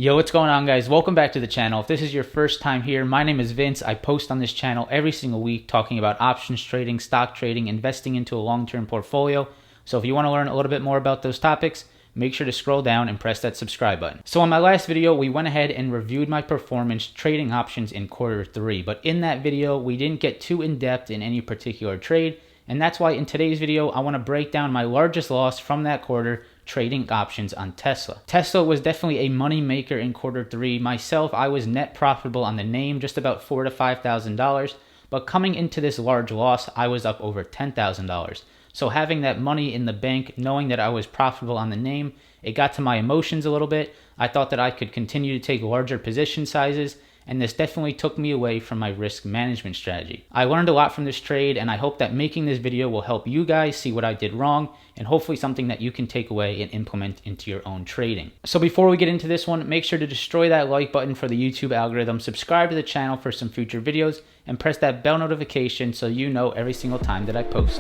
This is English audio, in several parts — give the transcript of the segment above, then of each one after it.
Yo, what's going on, guys? Welcome back to the channel. If this is your first time here, my name is Vince. I post on this channel every single week talking about options trading, stock trading, investing into a long-term portfolio. So if you want to learn a little bit more about those topics, make sure to scroll down and press that subscribe button. So in my last video, we went ahead and reviewed my performance trading options in Q3. But in that video, we didn't get too in-depth in any particular trade. And that's why in today's video, I want to break down my largest loss from that quarter trading options on Tesla. Tesla was definitely a money maker in Q3. Myself, I was net profitable on the name, just about $4,000 to $5,000. But coming into this large loss, I was up over $10,000. So having that money in the bank, knowing that I was profitable on the name, it got to my emotions a little bit. I thought that I could continue to take larger position sizes, and this definitely took me away from my risk management strategy. I learned a lot from this trade, and I hope that making this video will help you guys see what I did wrong, and hopefully something that you can take away and implement into your own trading. So before we get into this one, make sure to destroy that like button for the YouTube algorithm, subscribe to the channel for some future videos, and press that bell notification so you know every single time that I post.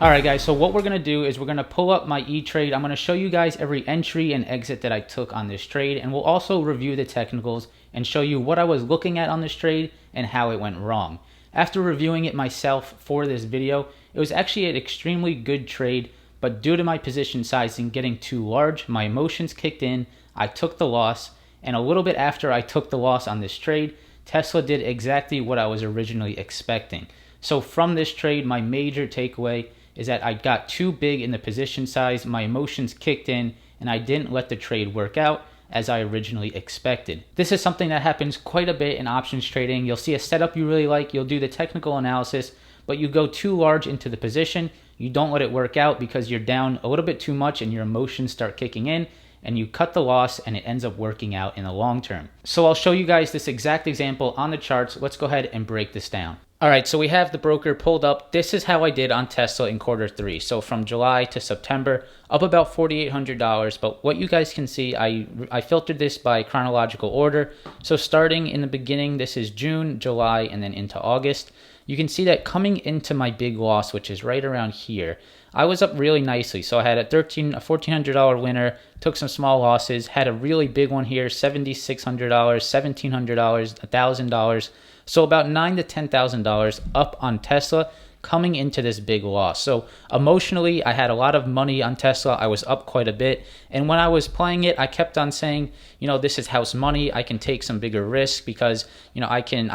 Alright guys, so what we're going to do is we're going to pull up my E-Trade. I'm going to show you guys every entry and exit that I took on this trade, and we'll also review the technicals and show you what I was looking at on this trade and how it went wrong. After reviewing it myself for this video, it was actually an extremely good trade, but due to my position sizing getting too large, my emotions kicked in, I took the loss, and a little bit after I took the loss on this trade, Tesla did exactly what I was originally expecting. So from this trade, my major takeaway is that I got too big in the position size, my emotions kicked in, and I didn't let the trade work out as I originally expected. This is something that happens quite a bit in options trading. You'll see a setup you really like, you'll do the technical analysis, but you go too large into the position, you don't let it work out because you're down a little bit too much and your emotions start kicking in, and you cut the loss and it ends up working out in the long term. So I'll show you guys this exact example on the charts. Let's go ahead and break this down. All right, so we have the broker pulled up. This is how I did on Tesla in Q3. So from July to September, up about $4,800. But what you guys can see, I filtered this by chronological order. So starting in the beginning, this is June, July, and then into August. You can see that coming into my big loss, which is right around here, I was up really nicely. So I had a $1,400 winner, took some small losses, had a really big one here, $7,600, $1,700, $1,000. So about $9,000 to $10,000 up on Tesla coming into this big loss. So emotionally, I had a lot of money on Tesla. I was up quite a bit. And when I was playing it, I kept on saying, you know, this is house money. I can take some bigger risks because, you know, I can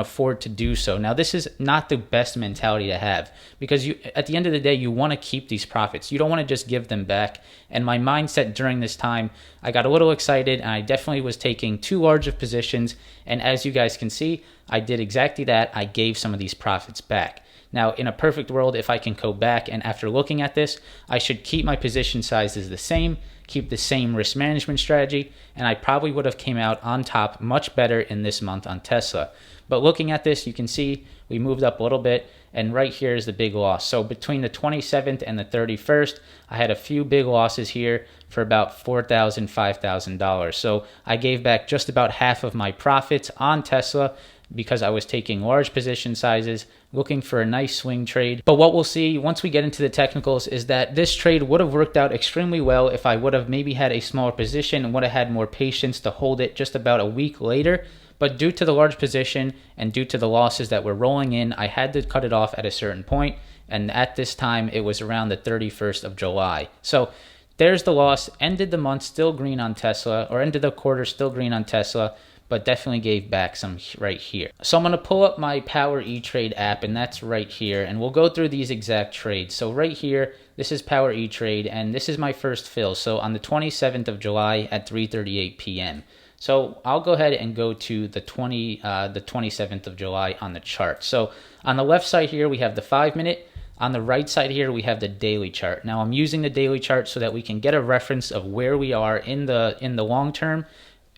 afford to do so. Now, this is not the best mentality to have because you, at the end of the day, you want to keep these profits. You don't want to just give them back. And my mindset during this time, I got a little excited and I definitely was taking too large of positions. And as you guys can see, I did exactly that. I gave some of these profits back. Now, in a perfect world, if I can go back and after looking at this, I should keep my position sizes the same, keep the same risk management strategy, and I probably would have came out on top much better in this month on Tesla. But looking at this, you can see we moved up a little bit, and right here is the big loss. So between the 27th and the 31st, I had a few big losses here for about $4,000, $5,000. So I gave back just about half of my profits on Tesla because I was taking large position sizes, looking for a nice swing trade. But what we'll see once we get into the technicals is that this trade would have worked out extremely well if I would have maybe had a smaller position and would have had more patience to hold it just about a week later. But due to the large position and due to the losses that were rolling in, I had to cut it off at a certain point. And at this time, it was around the 31st of July. So there's the loss. Ended the month still green on Tesla, or ended the quarter still green on Tesla, but definitely gave back some right here. So I'm going to pull up my Power E-Trade app, and that's right here, and we'll go through these exact trades. So right here, this is Power E-Trade, and this is my first fill. So on the 27th of July at 3:38 p.m. So I'll go ahead and go to the 27th of July on the chart. So on the left side here, we have the 5-minute. On the right side here, we have the daily chart. Now I'm using the daily chart so that we can get a reference of where we are in the long term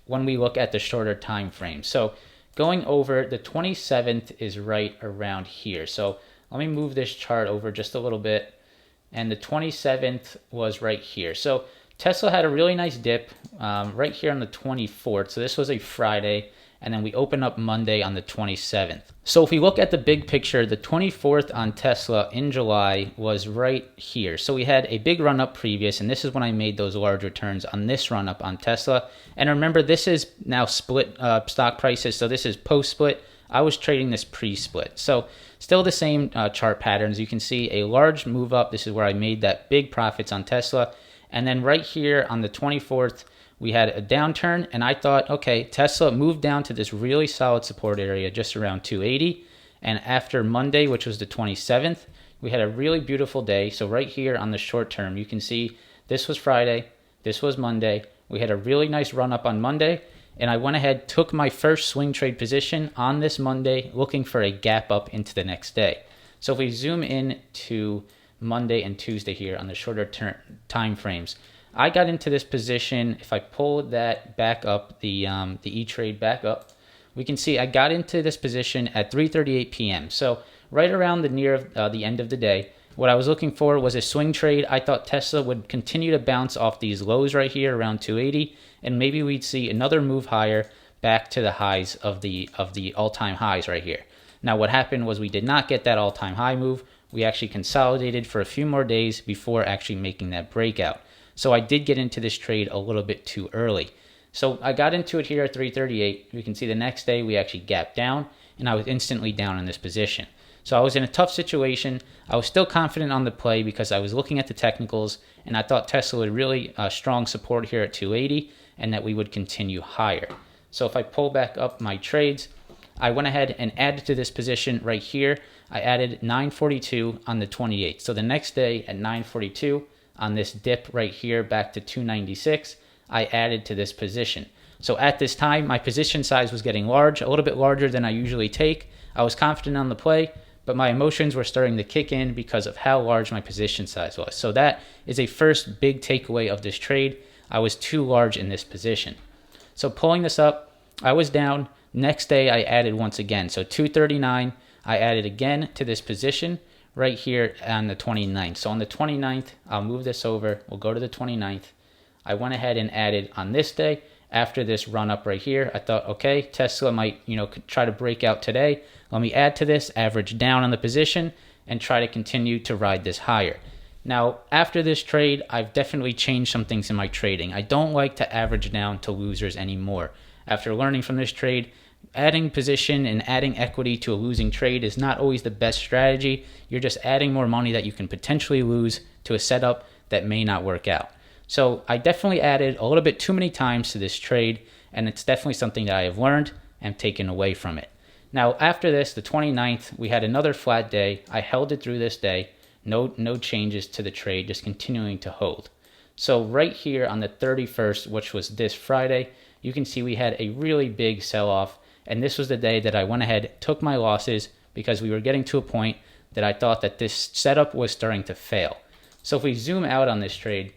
when we look at the shorter time frame. So going over, the 27th is right around here. So let me move this chart over just a little bit. And the 27th was right here. So Tesla had a really nice dip right here on the 24th. So this was a Friday. and then we open up Monday on the 27th. So if we look at the big picture, the 24th on Tesla in July was right here. So we had a big run up previous, and this is when I made those large returns on this run up on Tesla. And remember, this is now split stock prices, so this is post split. I was trading this pre-split. So still the same chart patterns. You can see a large move up. This is where I made that big profits on Tesla. And then right here on the 24th, we had a downturn, and I thought, okay, Tesla moved down to this really solid support area just around 280. And after Monday, which was the 27th, we had a really beautiful day. So right here on the short term, you can see this was Friday, this was Monday. We had a really nice run up on Monday, and I went ahead, took my first swing trade position on this Monday, looking for a gap up into the next day. So if we zoom in to Monday and Tuesday here on the shorter term time frames, I got into this position. If I pull that back up, the E-Trade back up, we can see I got into this position at 3:38 p.m. So right around the end of the day. What I was looking for was a swing trade. I thought Tesla would continue to bounce off these lows right here around 280, and maybe we'd see another move higher back to the highs of the all-time highs right here. Now what happened was we did not get that all-time high move. We actually consolidated for a few more days before actually making that breakout. So I did get into this trade a little bit too early. So I got into it here at 338. You can see the next day we actually gapped down, and I was instantly down in this position. So I was in a tough situation. I was still confident on the play because I was looking at the technicals, and I thought Tesla would really strong support here at 280 and that we would continue higher. So if I pull back up my trades, I went ahead and added to this position right here. I added 942 on the 28th. So the next day at 942 on this dip right here back to 296, I added to this position. So at this time, my position size was getting large, a little bit larger than I usually take. I was confident on the play, but my emotions were starting to kick in because of how large my position size was. So that is a first big takeaway of this trade. I was too large in this position. So pulling this up, I was down. Next day, I added once again. So 239, I added again to this position right here on the 29th. So on the 29th, I'll move this over. We'll go to the 29th. I went ahead and added on this day. After this run up right here, I thought, okay, Tesla might, try to break out today. Let me add to this, average down on the position, and try to continue to ride this higher. Now, after this trade, I've definitely changed some things in my trading. I don't like to average down to losers anymore. After learning from this trade, adding position and adding equity to a losing trade is not always the best strategy. You're just adding more money that you can potentially lose to a setup that may not work out. So I definitely added a little bit too many times to this trade, and it's definitely something that I have learned and taken away from it. Now, after this, the 29th, we had another flat day. I held it through this day. No changes to the trade, just continuing to hold. So right here on the 31st, which was this Friday, you can see we had a really big sell-off, and this was the day that I went ahead, took my losses, because we were getting to a point that I thought that this setup was starting to fail. So if we zoom out on this trade,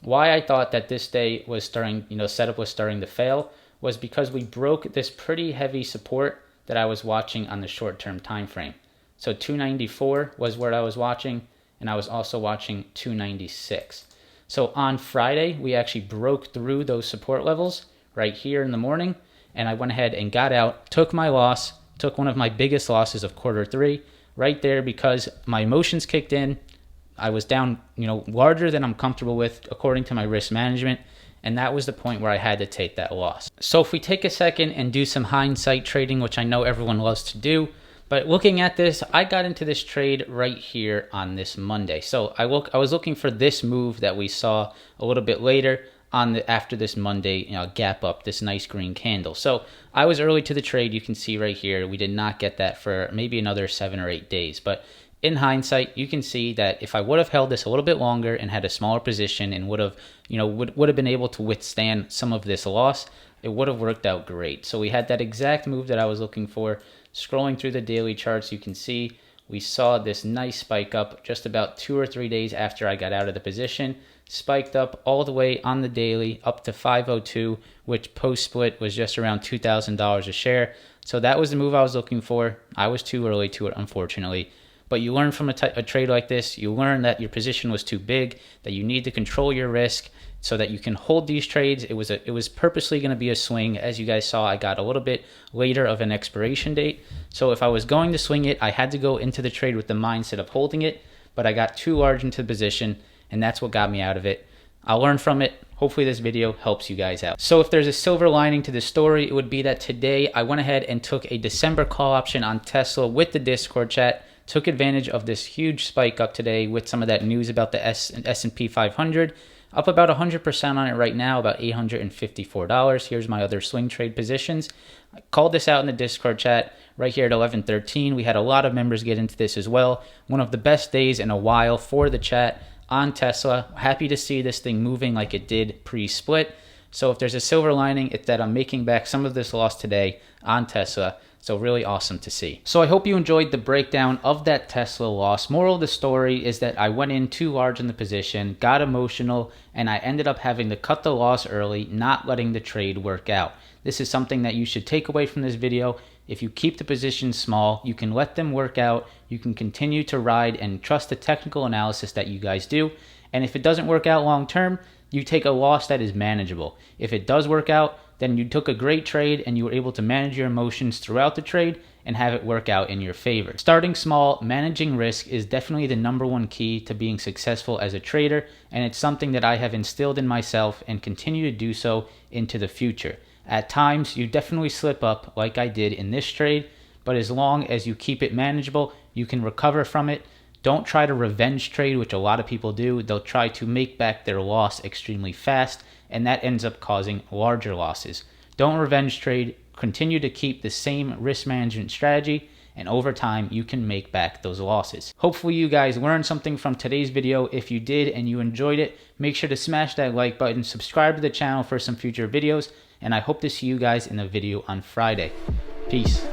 why I thought that this day was setup was starting to fail was because we broke this pretty heavy support that I was watching on the short-term time frame. So 294 was where I was watching, and I was also watching 296. So on Friday, we actually broke through those support levels right here in the morning, and I went ahead and got out, took my loss, took one of my biggest losses of quarter three right there because my emotions kicked in. I was down, larger than I'm comfortable with according to my risk management, and that was the point where I had to take that loss. So if we take a second and do some hindsight trading, which I know everyone loves to do, but looking at this, I got into this trade right here on this Monday. So I was looking for this move that we saw a little bit later after this Monday gap up, this nice green candle. So I was early to the trade. You can see right here, we did not get that for maybe another 7 or 8 days, but in hindsight, you can see that if I would have held this a little bit longer and had a smaller position and would have been able to withstand some of this loss, it would have worked out great. So we had that exact move that I was looking for. Scrolling through the daily charts, you can see we saw this nice spike up just about 2 or 3 days after I got out of the position. Spiked up all the way on the daily up to 502, which post-split was just around $2,000 a share. So that was the move I was looking for. I was too early to it, unfortunately. but you learn from a trade like this. You learn that your position was too big, that you need to control your risk so that you can hold these trades. It was purposely going to be a swing. As you guys saw, I got a little bit later of an expiration date. So if I was going to swing it, I had to go into the trade with the mindset of holding it, but I got too large into the position, and that's what got me out of it. I'll learn from it. Hopefully this video helps you guys out. So if there's a silver lining to this story, it would be that today I went ahead and took a December call option on Tesla with the Discord chat, took advantage of this huge spike up today with some of that news about the S&P 500, up about 100% on it right now, about $854. Here's my other swing trade positions. I called this out in the Discord chat right here at 11:13. We had a lot of members get into this as well. One of the best days in a while for the chat on Tesla. Happy to see this thing moving like it did pre-split. So if there's a silver lining, it's that I'm making back some of this loss today on Tesla. So really awesome to see. So I hope you enjoyed the breakdown of that Tesla loss. Moral of the story is that I went in too large in the position, got emotional, and I ended up having to cut the loss early, not letting the trade work out. This is something that you should take away from this video. If you keep the positions small, you can let them work out. You can continue to ride and trust the technical analysis that you guys do. And if it doesn't work out long term, you take a loss that is manageable. If it does work out, then you took a great trade and you were able to manage your emotions throughout the trade and have it work out in your favor. Starting small, managing risk is definitely the #1 key to being successful as a trader, and it's something that I have instilled in myself and continue to do so into the future. At times, you definitely slip up like I did in this trade, but as long as you keep it manageable, you can recover from it. Don't try to revenge trade, which a lot of people do. They'll try to make back their loss extremely fast, and that ends up causing larger losses. Don't revenge trade. Continue to keep the same risk management strategy, and over time, you can make back those losses. Hopefully you guys learned something from today's video. If you did and you enjoyed it, make sure to smash that like button, subscribe to the channel for some future videos, and I hope to see you guys in the video on Friday. Peace.